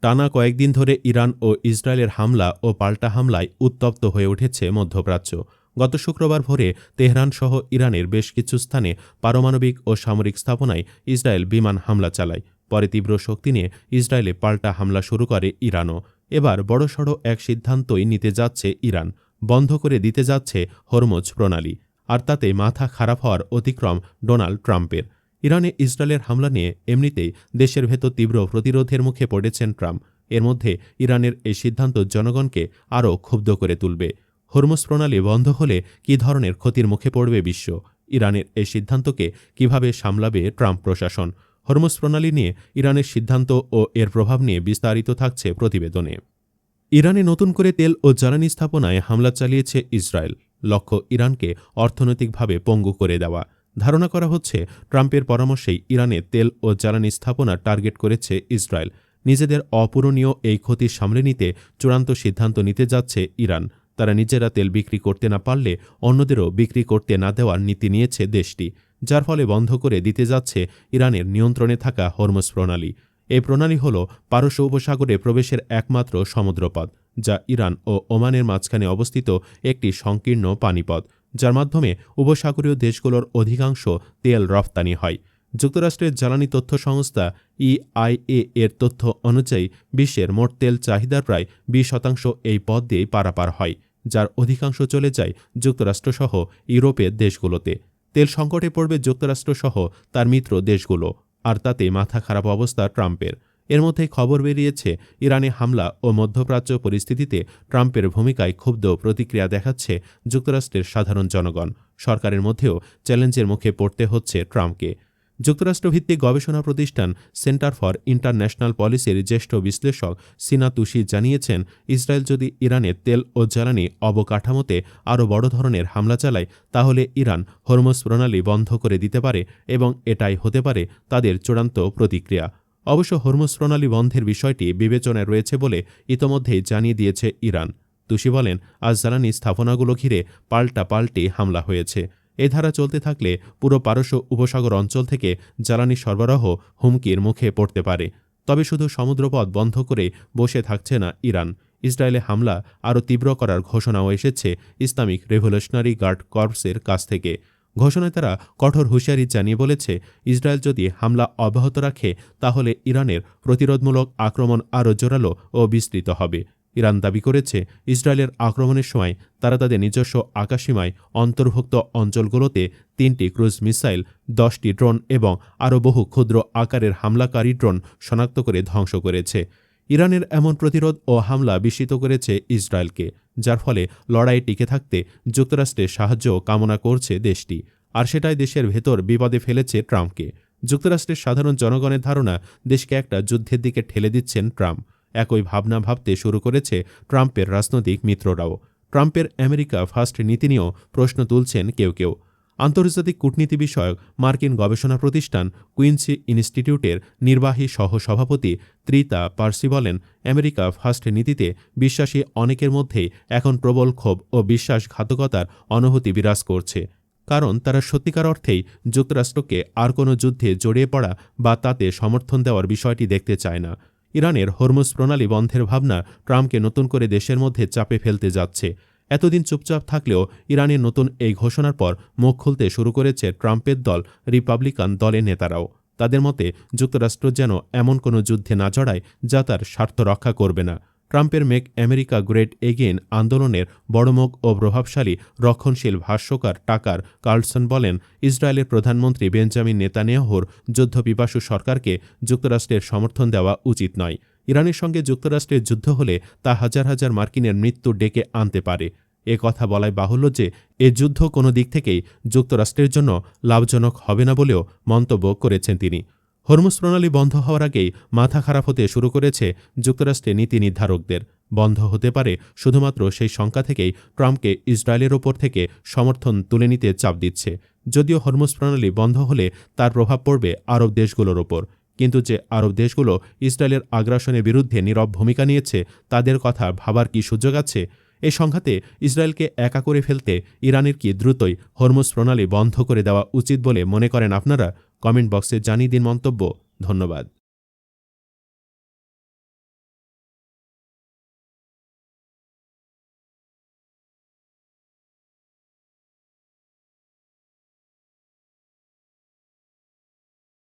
টানা কয়েকদিন ধরে ইরান ও ইসরায়েলের হামলা ও পাল্টা হামলায় উত্তপ্ত হয়ে উঠেছে মধ্যপ্রাচ্য। গত শুক্রবার ভোরে তেহরানসহ ইরানের বেশ কিছু স্থানে পারমাণবিক ও সামরিক স্থাপনায় ইসরায়েল বিমান হামলা চালায়। পরে তীব্র শক্তি নিয়ে ইসরায়েলে পাল্টা হামলা শুরু করে ইরানও। এবার বড়সড় এক সিদ্ধান্তই নিতে যাচ্ছে ইরান, বন্ধ করে দিতে যাচ্ছে হরমুজ প্রণালী। আর তাতে মাথা খারাপ হওয়ার অতিক্রম ডোনাল্ড ট্রাম্পের। ইরানে ইসরায়েলের হামলা নিয়ে এমনিতেই দেশের ভেতর তীব্র প্রতিরোধের মুখে পড়েছেন ট্রাম্প। এর মধ্যে ইরানের এই সিদ্ধান্ত জনগণকে আরও ক্ষুব্ধ করে তুলবে। হরমুজ প্রণালী বন্ধ হলে কী ধরনের ক্ষতির মুখে পড়বে বিশ্ব? ইরানের এই সিদ্ধান্তকে কিভাবে সামলাবে ট্রাম্প প্রশাসন? হরমুজ প্রণালী নিয়ে ইরানের সিদ্ধান্ত ও এর প্রভাব নিয়ে বিস্তারিত থাকছে প্রতিবেদনে। ইরানে নতুন করে তেল ও জ্বালানি স্থাপনায় হামলা চালিয়েছে ইসরায়েল। লক্ষ্য ইরানকে অর্থনৈতিকভাবে পঙ্গু করে দেওয়া। ধারণা করা হচ্ছে ট্রাম্পের পরামর্শেই ইরানে তেল ও জ্বালানি স্থাপনা টার্গেট করেছে ইসরায়েল। নিজেদের অপূরণীয় এই ক্ষতি সামলে নিতে চূড়ান্ত সিদ্ধান্ত নিতে যাচ্ছে ইরান। তারা নিজেরা তেল বিক্রি করতে না পারলে অন্যদেরও বিক্রি করতে না দেওয়ার নীতি নিয়েছে দেশটি, যার ফলে বন্ধ করে দিতে যাচ্ছে ইরানের নিয়ন্ত্রণে থাকা হরমুজ প্রণালী। এই প্রণালী হল পারস্য উপসাগরে প্রবেশের একমাত্র সমুদ্রপথ, যা ইরান ও ওমানের মাঝখানে অবস্থিত একটি সংকীর্ণ পানিপথ, যার মাধ্যমে উপসাগরীয় দেশগুলোর অধিকাংশ তেল রফতানি হয়। যুক্তরাষ্ট্রের জ্বালানি তথ্য সংস্থা EIA এর তথ্য অনুযায়ী বিশ্বের মোট তেল চাহিদার প্রায় 20% এই পথ দিয়েই পারাপার হয়, যার অধিকাংশ চলে যায় যুক্তরাষ্ট্রসহ ইউরোপের দেশগুলোতে। তেল সংকটে পড়বে যুক্তরাষ্ট্রসহ তার মিত্র দেশগুলো, আর তাতে মাথা খারাপ অবস্থা ট্রাম্পের। এর মধ্যেই খবর বেরিয়েছে ইরানে হামলা ও মধ্যপ্রাচ্য পরিস্থিতিতে ট্রাম্পের ভূমিকায় ক্ষুব্ধ প্রতিক্রিয়া দেখাচ্ছে যুক্তরাষ্ট্রের সাধারণ জনগণ। সরকারের মধ্যেও চ্যালেঞ্জের মুখে পড়তে হচ্ছে ট্রাম্পকে। যুক্তরাষ্ট্রভিত্তিক গবেষণা প্রতিষ্ঠান সেন্টার ফর ইন্টারন্যাশনাল পলিসির জ্যেষ্ঠ বিশ্লেষক সিনা তুশি জানিয়েছেন, ইসরায়েল যদি ইরানের তেল ও জ্বালানি অবকাঠামোতে আরও বড় ধরনের হামলা চালায়, তাহলে ইরান হরমুজ প্রণালী বন্ধ করে দিতে পারে এবং এটাই হতে পারে তাদের চূড়ান্ত প্রতিক্রিয়া। অবশ্য হরমুজ প্রণালী বন্ধের বিষয়টি বিবেচনায় রয়েছে বলে ইতোমধ্যেই জানিয়ে দিয়েছে ইরান। তুশি বলেন, আজ জ্বালানি স্থাপনাগুলো ঘিরে পাল্টি হামলা হয়েছে। এ ধারা চলতে থাকলে পুরো পারস্য উপসাগর অঞ্চল থেকে জ্বালানি সরবরাহ হুমকির মুখে পড়তে পারে। তবে শুধু সমুদ্রপথ বন্ধ করে বসে থাকছে না ইরান। ইসরায়েলে হামলা আরও তীব্র করার ঘোষণাও এসেছে ইসলামিক রেভলিউশনারি গার্ড কর্পসের কাছ থেকে। ঘোষণায় তারা কঠোর হুঁশিয়ারি জানিয়ে বলেছে, ইসরায়েল যদি হামলা অব্যাহত রাখে তাহলে ইরানের প্রতিরোধমূলক আক্রমণ আরও জোরালো ও বিস্তৃত হবে। ইরান দাবি করেছে, ইসরায়েলের আক্রমণের সময় তারা তাদের নিজস্ব আকাশসীমায় অন্তর্ভুক্ত অঞ্চলগুলোতে 3টি ক্রুজ মিসাইল, 10টি ড্রোন এবং আরও বহু ক্ষুদ্র আকারের হামলাকারী ড্রোন শনাক্ত করে ধ্বংস করেছে। ইরানের এমন প্রতিরোধ ও হামলা বিস্মিত করেছে ইসরায়েলকে, যার ফলে লড়াই টিকে থাকতে যুক্তরাষ্ট্রের সাহায্য কামনা করছে দেশটি। আর সেটাই দেশের ভেতর বিপদে ফেলেছে ট্রাম্পকে। যুক্তরাষ্ট্রের সাধারণ জনগণের ধারণা, দেশকে একটা যুদ্ধের দিকে ঠেলে দিচ্ছেন ট্রাম্প। একই ভাবনা ভাবতে শুরু করেছে ট্রাম্পের রাজনৈতিক মিত্ররাও। ট্রাম্পের আমেরিকা ফার্স্ট নীতি নিয়েও প্রশ্ন তুলছেন কেউ কেউ। আন্তর্জাতিক কূটনীতি বিষয়ক মার্কিন গবেষণা প্রতিষ্ঠান কুইন্সি ইনস্টিটিউটের নির্বাহী সহসভাপতি ত্রিতা পার্সি বলেন, আমেরিকা ফার্স্ট নীতিতে বিশ্বাসী অনেকের মধ্যেই এখন প্রবল ক্ষোভ ও বিশ্বাসঘাতকতার অনুভূতি বিরাজ করছে। কারণ তারা সত্যিকার অর্থেই যুক্তরাষ্ট্রকে আর কোনো যুদ্ধে জড়িয়ে পড়া বা তাতে সমর্থন দেওয়ার বিষয়টি দেখতে চায় না। ইরানের হরমুজ প্রণালী বন্ধের ভাবনা ট্রাম্পকে নতুন করে দেশের মধ্যে চাপে ফেলতে যাচ্ছে। এতদিন চুপচাপ থাকলেও ইরানের নতুন এই ঘোষণার পর মুখ খুলতে শুরু করেছে ট্রাম্পের দল রিপাবলিকান দলের নেতারাও। তাদের মতে, যুক্তরাষ্ট্র যেন এমন কোনো যুদ্ধে না জড়ায় যা তার স্বার্থ রক্ষা করবে না। ট্রাম্পের মেক আমেরিকা গ্রেট এগেইন আন্দোলনের বড়মুখ ও প্রভাবশালী রক্ষণশীল ভাষ্যকার টাকার কার্লসন বলেন, ইসরায়েলের প্রধানমন্ত্রী বেঞ্জামিন নেতানিয়াহুর যুদ্ধপিপাসু সরকারকে যুক্তরাষ্ট্রের সমর্থন দেওয়া উচিত নয়। ইরানের সঙ্গে যুক্তরাষ্ট্রের যুদ্ধ হলে তা হাজার হাজার মার্কিনের মৃত্যু ডেকে আনতে পারে। এ কথা বলাই বাহুল্য যে এ যুদ্ধ কোনো দিক থেকেই যুক্তরাষ্ট্রের জন্য লাভজনক হবে না বলেও মন্তব্য করেছেন তিনি। হরমুজ প্রণালী বন্ধ হওয়ার আগেই মাথা খারাপ হতে শুরু করেছে যুক্তরাষ্ট্রের নীতি নির্ধারকদের। বন্ধ হতে পারে শুধুমাত্র সেই শঙ্কা থেকেই ট্রাম্পকে ইসরায়েলের ওপর থেকে সমর্থন তুলে নিতে চাপ দিচ্ছে। যদিও হরমুজ প্রণালী বন্ধ হলে তার প্রভাব পড়বে আরব দেশগুলোর ওপর, কিন্তু যে আরব দেশগুলো ইসরায়েলের আগ্রাসনের বিরুদ্ধে নীরব ভূমিকা নিয়েছে তাদের কথা ভাবার কি সুযোগ আছে? এই সংঘাতে ইসরায়েলকে একা করে ফেলতে ইরানের কি দ্রুতই হরমুজ প্রণালী বন্ধ করে দেওয়া উচিত বলে মনে করেন আপনারা? কমেন্ট বক্সে জানিয়ে দিন মন্তব্য। ধন্যবাদ।